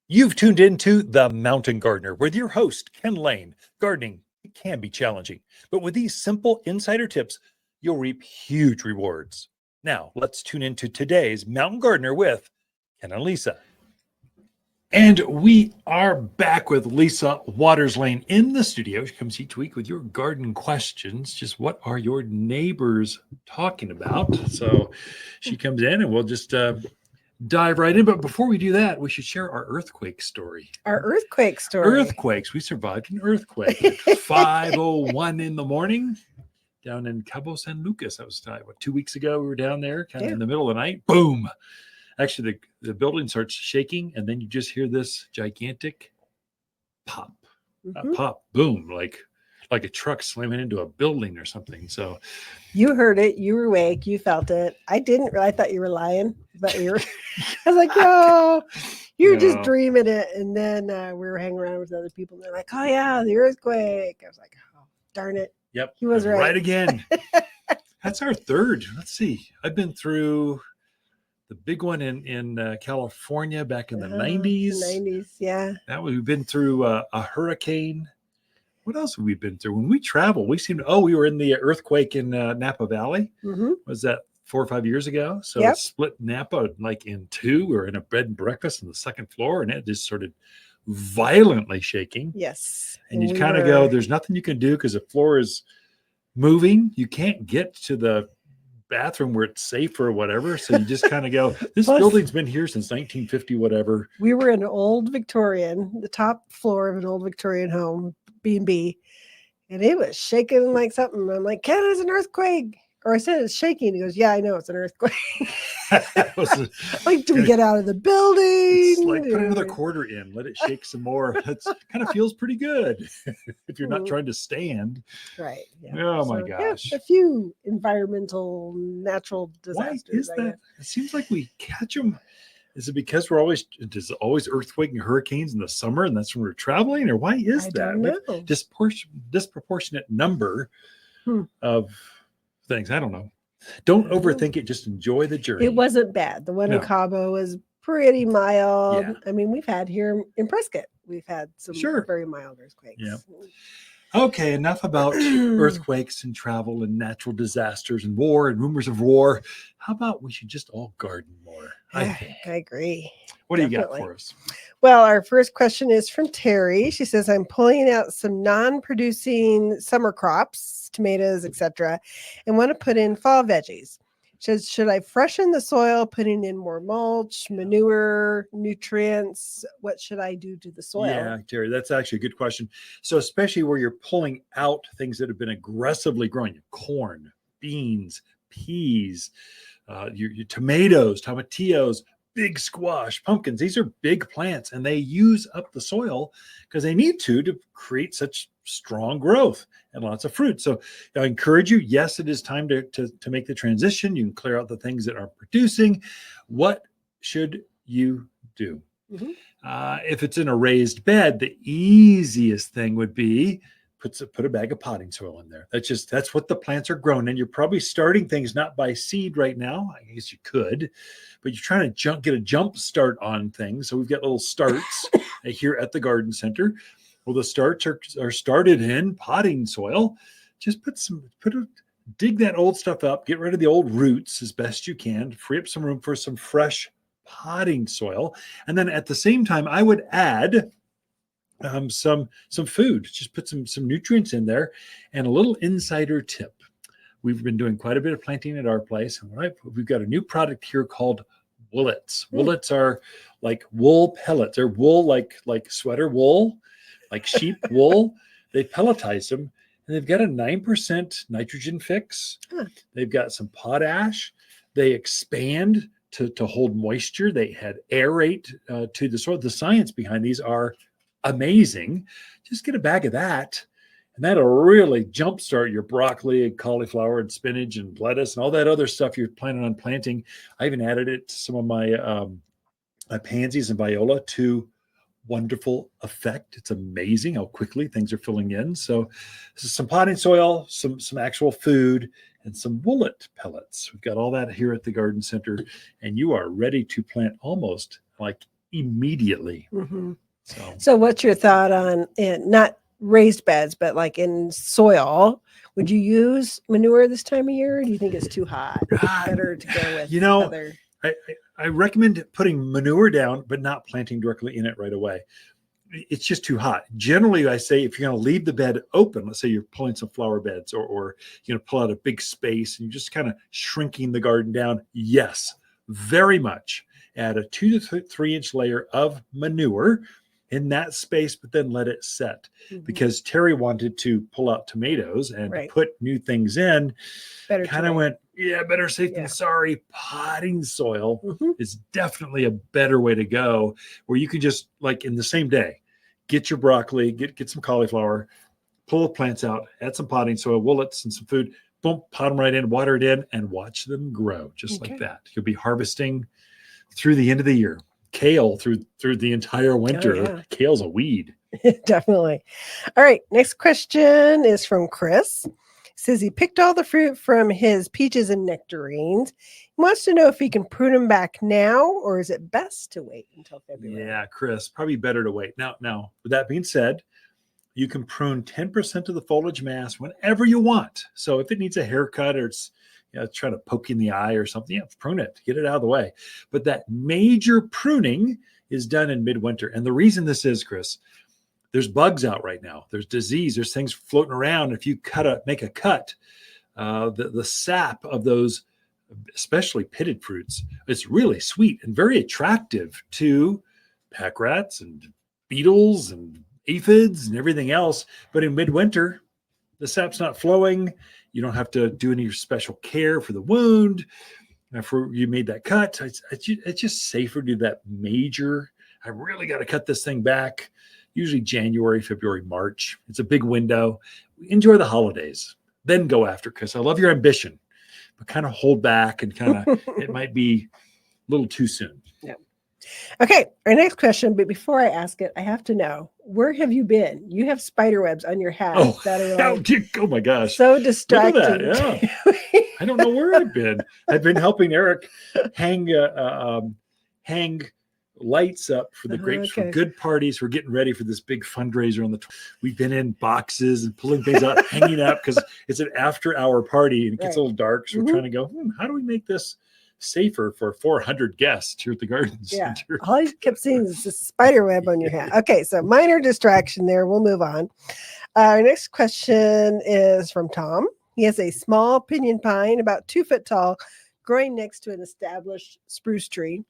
You've tuned into The Mountain Gardener with your host, Ken Lain. Gardening it can be challenging, but with these simple insider tips, you'll reap huge rewards. Now, let's tune into today's Mountain Gardener with Ken and Lisa. And we are back with Lisa Waters Lain in the studio. She comes each week with your garden questions. Just what are your neighbors talking about? So she comes in and we'll just dive right in. But before we do that, we should share our earthquake story. Our earthquake story. Earthquakes. We survived an earthquake at 5:01 in the morning down in Cabo San Lucas. That was 2 weeks ago. We were down there kind of in the middle of the night. Boom. Actually, the building starts shaking, and then you just hear this gigantic pop. Pop, boom, like a truck slamming into a building or something. So you heard it, you were awake, you felt it. I didn't really, I thought you were lying, but you were I was like, yo, you're just dreaming it. And then we were hanging around with other people, and they're like, oh yeah, the earthquake. I was like, oh darn it. Yep. He was right again. That's our third. Let's see. I've been through the big one in California back in the 90s. The 90s, yeah. We've been through a hurricane. What else have we been through? When we travel, we we were in the earthquake in Napa Valley. Was that 4 or 5 years ago? So it split Napa like in two. We were in a bed and breakfast on the second floor, and it just started violently shaking. Yes. And you kind of go, there's nothing you can do because the floor is moving. You can't get to the bathroom where it's safe or whatever, so you just kind of go, this building's been here since 1950 whatever. We were in an old Victorian, the top floor of an old Victorian home, B&B, and it was shaking like something. I'm like, Ken, it's an earthquake. Or I said it's shaking. He goes, yeah, I know it's an earthquake. Like, do we get out of the building? It's like, put another quarter in, let it shake some more. It kind of feels pretty good if you're not trying to stand. Right. Yeah. Oh my gosh. Yeah, a few environmental, natural disasters. Why is that? It seems like we catch them. Is it because there's always earthquake and hurricanes in the summer, and that's when we're traveling, or why is that? Don't know. Like disproportionate number of things. I don't know. Don't overthink it. Just enjoy the journey. It wasn't bad. The one in Cabo was pretty mild. Yeah. I mean, we've had here in Prescott, we've had some very mild earthquakes. Yeah. Okay, enough about earthquakes and travel and natural disasters and war and rumors of war. How about we should just all garden more? I agree. What do you got for us? Well, our first question is from Terry. She says, I'm pulling out some non-producing summer crops, tomatoes, etc., and want to put in fall veggies. She says, should I freshen the soil, putting in more mulch, manure, nutrients? What should I do to the soil? Yeah, Terry, that's actually a good question. So especially where you're pulling out things that have been aggressively growing, corn, beans, peas, your tomatoes, tomatillos, big squash, pumpkins. These are big plants, and they use up the soil because they need to create such strong growth and lots of fruit. So I encourage you, yes, it is time to make the transition. You can clear out the things that aren't producing. What should you do? If it's in a raised bed, the easiest thing would be put a bag of potting soil in there. That's what the plants are grown in. You're probably starting things not by seed right now. I guess you could, but you're trying to get a jump start on things. So we've got little starts here at the garden center. Well, the starts are started in potting soil. Just dig that old stuff up, get rid of the old roots as best you can, free up some room for some fresh potting soil. And then at the same time, I would add some food. Just put some nutrients in there. And a little insider tip. We've been doing quite a bit of planting at our place. And we've got a new product here called Woolits. Woolits are like wool pellets. They're wool like sweater wool, like sheep wool. They pelletize them, and they've got a 9% nitrogen fix. They've got some potash. They expand to hold moisture. They had aerate to the soil. The science behind these are amazing. Just get a bag of that, and that'll really jumpstart your broccoli and cauliflower and spinach and lettuce and all that other stuff you're planning on planting. I even added it to some of my pansies and viola to wonderful effect. It's amazing how quickly things are filling in. So this is some potting soil, some actual food, and some Woollit pellets. We've got all that here at the garden center, and you are ready to plant almost like immediately. Mm-hmm. So So what's your thought on not raised beds, but like in soil? Would you use manure this time of year? Or do you think it's too hot? Better to go with other. I recommend putting manure down, but not planting directly in it right away. It's just too hot. Generally, I say if you're going to leave the bed open, let's say you're pulling some flower beds or you're going to pull out a big space and you're just kind of shrinking the garden down. Yes, very much. Add a 2 to 3 inch layer of manure in that space, but then let it set. Because Terry wanted to pull out tomatoes and put new things in. Kind of went, better safe than sorry. Potting soil is definitely a better way to go, where you can just, like, in the same day, get your broccoli, get some cauliflower, pull the plants out, add some potting soil, willets, and some food, boom, pot them right in, water it in, and watch them grow just like that. You'll be harvesting through the end of the year. Kale through the entire winter. Oh, yeah. Kale's a weed. Definitely. All right. Next question is from Chris. Says he picked all the fruit from his peaches and nectarines. He wants to know if he can prune them back now, or is it best to wait until February? Yeah, Chris, probably better to wait. Now, with that being said, you can prune 10% of the foliage mass whenever you want. So if it needs a haircut or it's trying to poke in the eye or something, prune it, get it out of the way. But that major pruning is done in midwinter. And the reason this is, Chris, there's bugs out right now. There's disease. There's things floating around. If you make a cut, the sap of those, especially pitted fruits, it's really sweet and very attractive to pack rats and beetles and aphids and everything else. But in midwinter, the sap's not flowing. You don't have to do any special care for the wound. After you made that cut, it's just safer to do that major. I really got to cut this thing back. Usually January, February, March. It's a big window. Enjoy the holidays. Then go after, because I love your ambition, but kind of hold back and kind of, it might be a little too soon. Yeah. Okay. Our next question, but before I ask it, I have to know, where have you been? You have spider webs on your hat. Oh my gosh. So distracting. Look at that. Yeah. I don't know where I've been. I've been helping Eric hang lights up for the grapes for good parties. We're getting ready for this big fundraiser on the we've been in boxes and pulling things out, hanging up, because it's an after hour party and it gets a little dark. So we're trying to go, how do we make this safer for 400 guests here at the garden center? All I kept seeing is this spider web on your hat. Okay, so minor distraction there. We'll move on. Our next question is from Tom. He has a small pinyon pine about 2 foot tall growing next to an established spruce tree.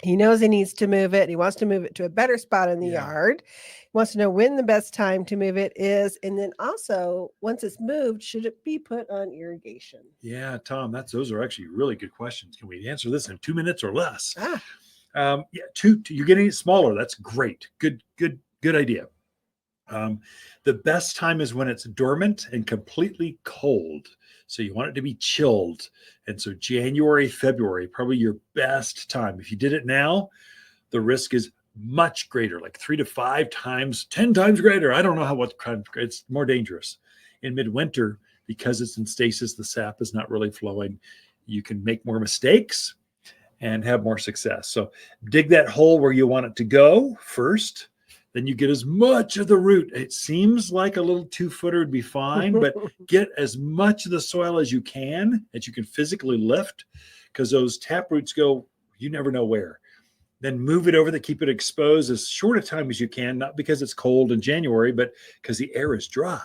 He knows he needs to move it. He wants to move it to a better spot in the yard. He wants to know when the best time to move it is. And then also, once it's moved, should it be put on irrigation? Yeah, Tom, those are actually really good questions. Can we answer this in 2 minutes or less? You're getting it smaller. That's great. Good idea. The best time is when it's dormant and completely cold. So you want it to be chilled. And so January, February, probably your best time. If you did it now, the risk is much greater, like 3 to 5 times, 10 times greater. I don't know what kind. It's more dangerous. In midwinter, because it's in stasis, the sap is not really flowing. You can make more mistakes and have more success. So dig that hole where you want it to go first. Then you get as much of the root. It seems like a little 2-footer would be fine, but get as much of the soil as you can physically lift, because those tap roots go, you never know where. Then move it over to keep it exposed as short a time as you can, not because it's cold in January, but because the air is dry.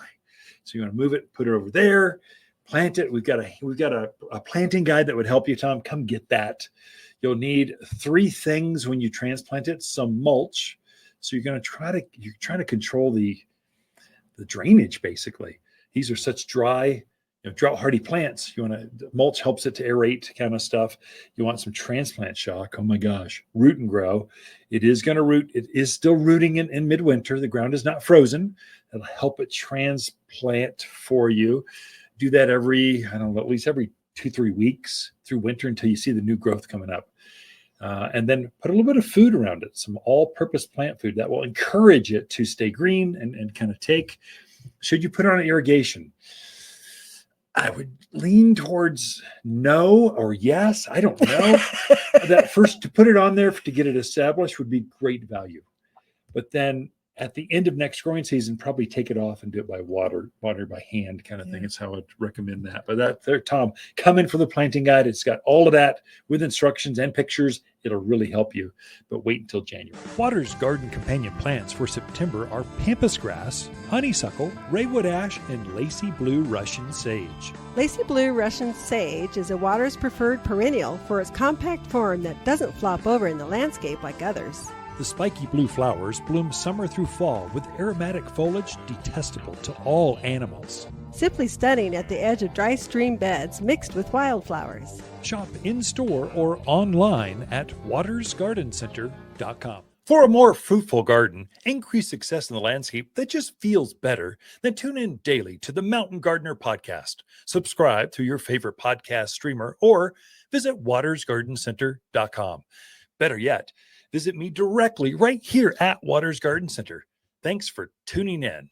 So you want to move it, put it over there, plant it. We've got a planting guide that would help you, Tom. Come get that. You'll need 3 things when you transplant it: some mulch. So you're trying to control the drainage, basically. These are such dry, drought hardy plants. Mulch helps it to aerate, kind of stuff. You want some transplant shock. Oh my gosh, root and grow. It is going to root. It is still rooting in midwinter. The ground is not frozen. That'll help it transplant for you. Do that at least every 2-3 weeks through winter until you see the new growth coming up. And then put a little bit of food around it, some all-purpose plant food that will encourage it to stay green and kind of take. Should you put on irrigation? I would lean towards no or yes. I don't know. That first, to put it on there to get it established would be great value. But then at the end of next growing season, probably take it off and do it by water by hand kind of thing. It's how I'd recommend that. But that there, Tom, come in for the planting guide. It's got all of that with instructions and pictures. It'll really help you. But wait until January. Water's garden companion plants for September are pampas grass, honeysuckle, raywood ash, and lacy blue Russian sage. Lacy blue Russian sage is a Water's preferred perennial for its compact form that doesn't flop over in the landscape like others. The spiky blue flowers bloom summer through fall with aromatic foliage detestable to all animals. Simply stunning at the edge of dry stream beds mixed with wildflowers. Shop in-store or online at watersgardencenter.com. For a more fruitful garden, increased success in the landscape that just feels better, then tune in daily to the Mountain Gardener podcast. Subscribe through your favorite podcast streamer or visit watersgardencenter.com. Better yet, visit me directly right here at Waters Garden Center. Thanks for tuning in.